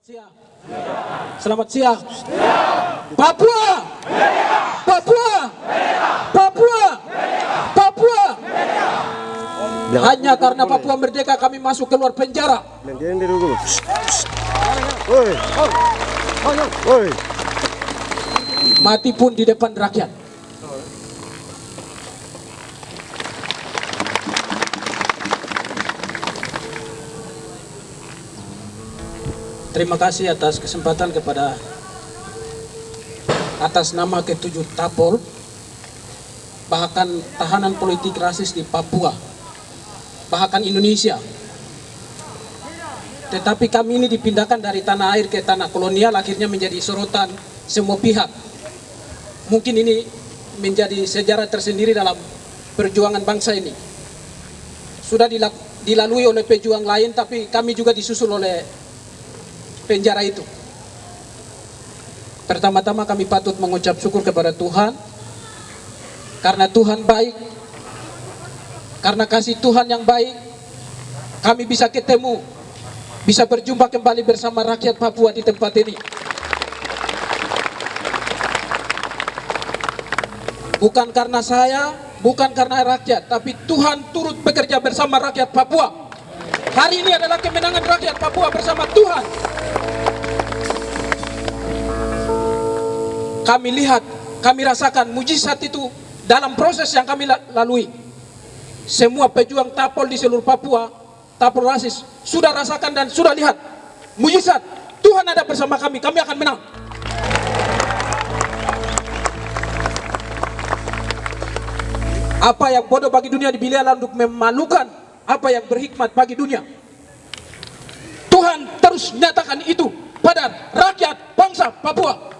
siang. Selamat siang. Papua. Papua. Papua. Papua. Hanya karena Papua merdeka kami masuk keluar penjara. Mati pun di depan rakyat. Terima kasih atas kesempatan kepada atas nama ke-7 Tapol, bahkan tahanan politik rasis di Papua, bahkan Indonesia. Tetapi kami ini dipindahkan dari tanah air ke tanah kolonial, akhirnya menjadi sorotan semua pihak. Mungkin ini menjadi sejarah tersendiri dalam perjuangan bangsa ini. Sudah dilalui oleh pejuang lain, tapi kami juga disusul oleh penjara itu. Pertama-tama kami patut mengucap syukur kepada Tuhan, karena Tuhan baik, karena kasih Tuhan yang baik, kami bisa ketemu, bisa berjumpa kembali bersama rakyat Papua di tempat ini. Bukan karena saya, bukan karena rakyat, tapi Tuhan turut bekerja bersama rakyat Papua. Hari ini adalah kemenangan rakyat Papua bersama Tuhan. Kami lihat, kami rasakan mujizat itu dalam proses yang kami lalui. Semua pejuang Tapol di seluruh Papua, Tapol rasis, sudah rasakan dan sudah lihat mujizat. Tuhan ada bersama kami, kami akan menang. Apa yang bodoh bagi dunia dipilih untuk memalukan apa yang berhikmat bagi dunia. Tuhan terus nyatakan itu pada rakyat bangsa Papua.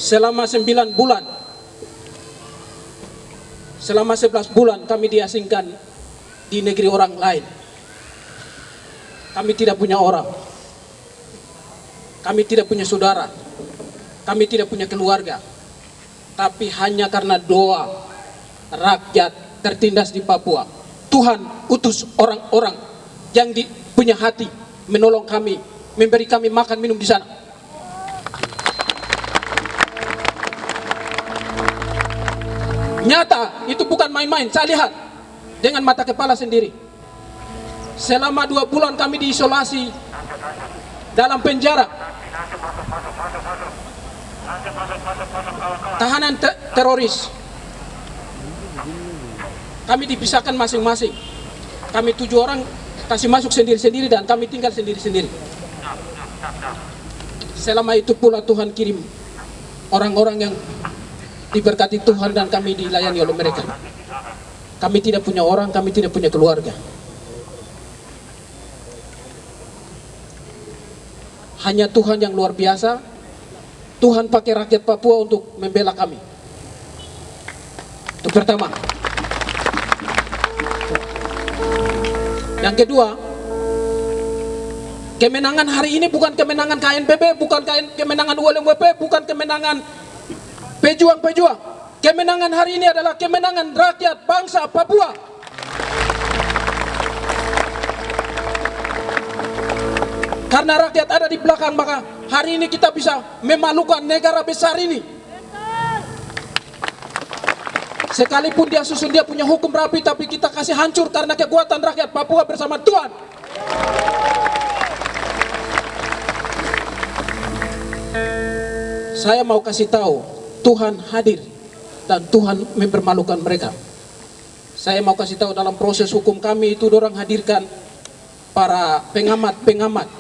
Selama 9 bulan, selama 11 bulan kami diasingkan di negeri orang lain. Kami tidak punya orang, kami tidak punya saudara, kami tidak punya keluarga. Tapi hanya karena doa rakyat tertindas di Papua, Tuhan utus orang-orang yang punya hati menolong kami, memberi kami makan minum di sana. Nyata, itu bukan main-main, saya lihat dengan mata kepala sendiri. Selama 2 bulan kami diisolasi dalam penjara. Tahanan teroris. Kami dipisahkan masing-masing. Kami 7 orang kasih masuk sendiri-sendiri dan kami tinggal sendiri-sendiri. Selama itu pula Tuhan kirim orang-orang yang diberkati Tuhan dan kami dilayani oleh mereka. Kami tidak punya orang, kami tidak punya keluarga. Hanya Tuhan yang luar biasa. Tuhan pakai rakyat Papua untuk membela kami. Itu pertama. Yang kedua, kemenangan hari ini bukan kemenangan KNPB, bukan kemenangan ULMWP, bukan kemenangan pejuang-pejuang. Kemenangan hari ini adalah kemenangan rakyat bangsa Papua. Karena rakyat ada di belakang, maka hari ini kita bisa memalukan negara besar ini. Sekalipun dia susun, dia punya hukum rapi, tapi kita kasih hancur karena kekuatan rakyat Papua bersama Tuhan. Saya mau kasih tahu, Tuhan hadir dan Tuhan mempermalukan mereka. Saya mau kasih tahu, dalam proses hukum kami itu dorang hadirkan para pengamat-pengamat,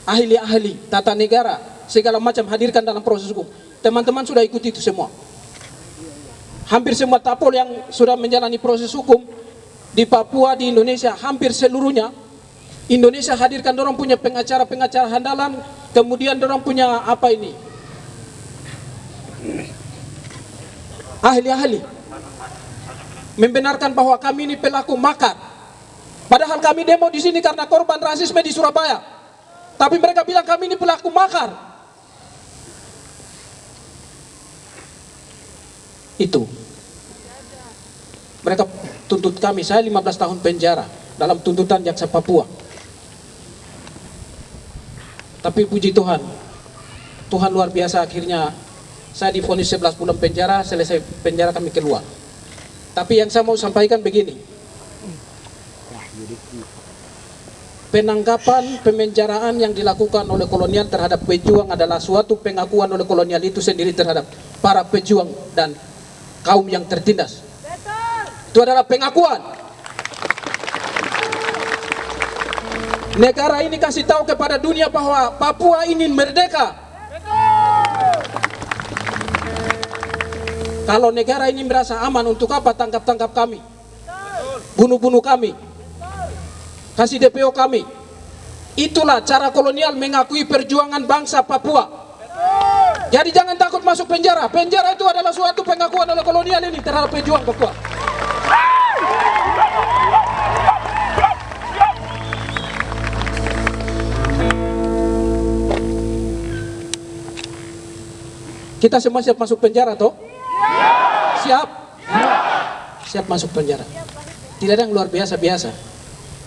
ahli-ahli tata negara, segala macam hadirkan dalam proses hukum. Teman-teman sudah ikuti itu semua. Hampir semua Tapol yang sudah menjalani proses hukum di Papua, di Indonesia, hampir seluruhnya Indonesia hadirkan dorang punya pengacara-pengacara handalan, kemudian dorang punya apa ini, ahli-ahli membenarkan bahwa kami ini pelaku makar. Padahal kami demo di sini karena korban rasisme di Surabaya, tapi mereka bilang kami ini pelaku makar. Itu Mereka tuntut kami, saya 15 tahun penjara dalam tuntutan jaksa Papua. Tapi puji Tuhan, Tuhan luar biasa, akhirnya saya divonis 11 bulan penjara, selesai penjara kami keluar. Tapi yang saya mau sampaikan begini, penangkapan, pemenjaraan yang dilakukan oleh kolonial terhadap pejuang adalah suatu pengakuan oleh kolonial itu sendiri terhadap para pejuang dan kaum yang tertindas. Itu adalah pengakuan. Negara ini kasih tahu kepada dunia bahwa Papua ini merdeka. Kalau negara ini merasa aman, untuk apa tangkap-tangkap kami, bunuh-bunuh kami, kasih DPO kami? Itulah cara kolonial mengakui perjuangan bangsa Papua. Jadi jangan takut masuk penjara. Penjara itu adalah suatu pengakuan oleh kolonial ini terhadap pejuang Papua. Kita semua siap masuk penjara toh? Siap? Siap masuk penjara. Tidak ada yang luar biasa-biasa.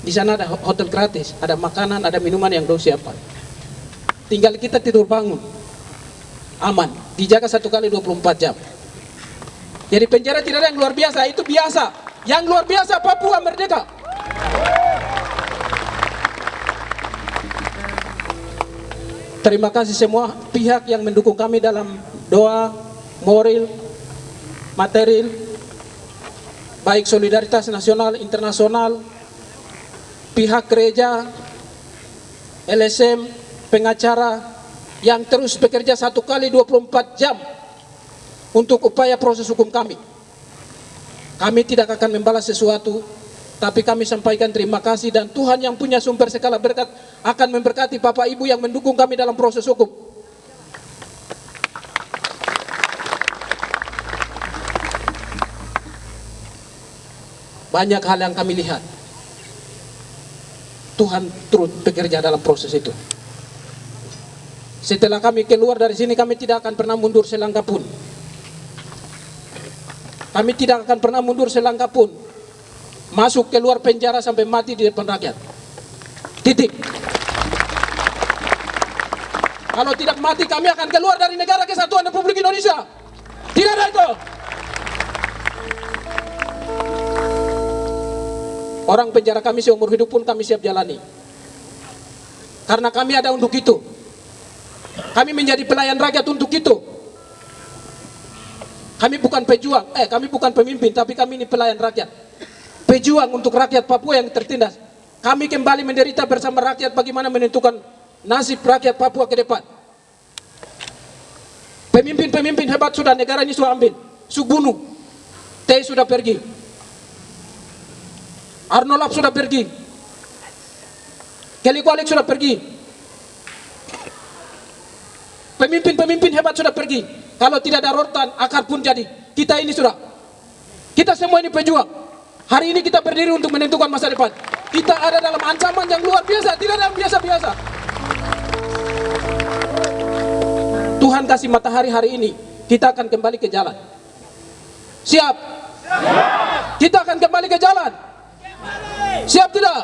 Di sana ada hotel gratis, ada makanan, ada minuman yang dong siapkan. Tinggal kita tidur bangun, aman, dijaga 1 kali 24 jam. Jadi penjara tidak ada yang luar biasa, itu biasa. Yang luar biasa Papua merdeka. Terima kasih semua pihak yang mendukung kami dalam doa, moral, material, baik solidaritas nasional, internasional, pihak gereja, LSM, pengacara yang terus bekerja 1 kali 24 jam untuk upaya proses hukum kami. Kami tidak akan membalas sesuatu, tapi kami sampaikan terima kasih, dan Tuhan yang punya sumber segala berkat akan memberkati Bapak Ibu yang mendukung kami dalam proses hukum. Banyak hal yang kami lihat, Tuhan turut bekerja dalam proses itu. Setelah kami keluar dari sini, kami tidak akan pernah mundur selangkah pun. Kami tidak akan pernah mundur selangkah pun. Masuk keluar penjara sampai mati di depan rakyat. Titik. Kalau tidak mati, kami akan keluar dari negara kesatuan Republik Indonesia. Tidak ada itu. Orang penjara kami seumur hidup pun kami siap jalani. Karena kami ada untuk itu. Kami menjadi pelayan rakyat untuk itu. Kami bukan pejuang, kami bukan pemimpin, tapi kami ini pelayan rakyat. Pejuang untuk rakyat Papua yang tertindas. Kami kembali menderita bersama rakyat bagaimana menentukan nasib rakyat Papua ke depan. Pemimpin-pemimpin hebat sudah negara ini sudah ambil, sudah bunuh. Teh sudah pergi, Arnolap sudah pergi, Kelly Kolik sudah pergi. Pemimpin-pemimpin hebat sudah pergi. Kalau tidak ada rotan, akar pun jadi. Kita ini sudah, kita semua ini pejuang. Hari ini kita berdiri untuk menentukan masa depan. Kita ada dalam ancaman yang luar biasa, tidak ada yang biasa-biasa. Tuhan kasih matahari hari ini, kita akan kembali ke jalan. Siap? Kita akan kembali ke jalan. Siap tidak?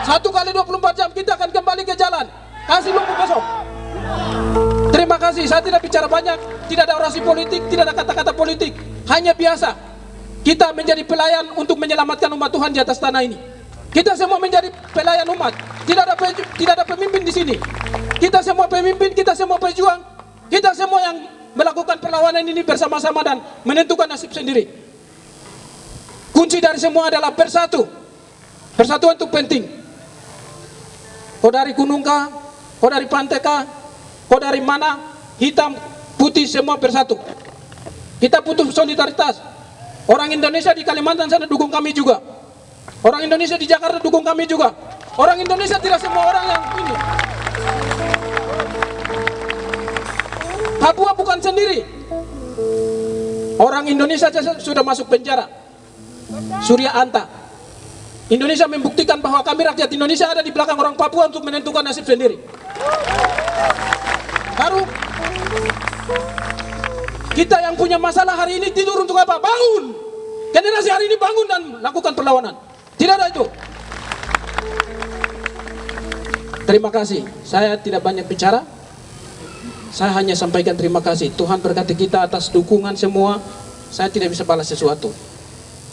1 kali 24 jam kita akan kembali ke jalan. Kasih lumpuh besok. Terima kasih, saya tidak bicara banyak, tidak ada orasi politik, tidak ada kata-kata politik, hanya biasa. Kita menjadi pelayan untuk menyelamatkan umat Tuhan di atas tanah ini. Kita semua menjadi pelayan umat. Tidak ada pemimpin di sini. Kita semua pemimpin, kita semua pejuang, kita semua yang melakukan perlawanan ini bersama-sama dan menentukan nasib sendiri. Kunci dari semua adalah bersatu. Persatuan itu penting. Kau dari gunung kah, kau dari pantai kah, kau dari mana, hitam, putih, semua bersatu. Kita butuh solidaritas. Orang Indonesia di Kalimantan sana dukung kami juga. Orang Indonesia di Jakarta dukung kami juga. Orang Indonesia tidak semua orang yang ini. Papua bukan sendiri. Orang Indonesia saja sudah masuk penjara. Surya Anta. Indonesia membuktikan bahwa kami rakyat Indonesia ada di belakang orang Papua untuk menentukan nasib sendiri. Baru kita yang punya masalah hari ini tidur untuk apa? Bangun! Generasi hari ini bangun dan lakukan perlawanan. Tidak ada itu. Terima kasih. Saya tidak banyak bicara. Saya hanya sampaikan terima kasih. Tuhan berkati kita atas dukungan semua. Saya tidak bisa balas sesuatu.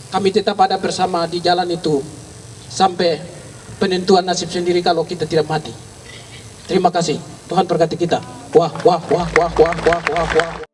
Kami tetap ada bersama di jalan itu sampai penentuan nasib sendiri kalau kita tidak mati. Terima kasih. Tuhan berkati kita. Wah, wah, wah, wah, wah, wah, wah, wah.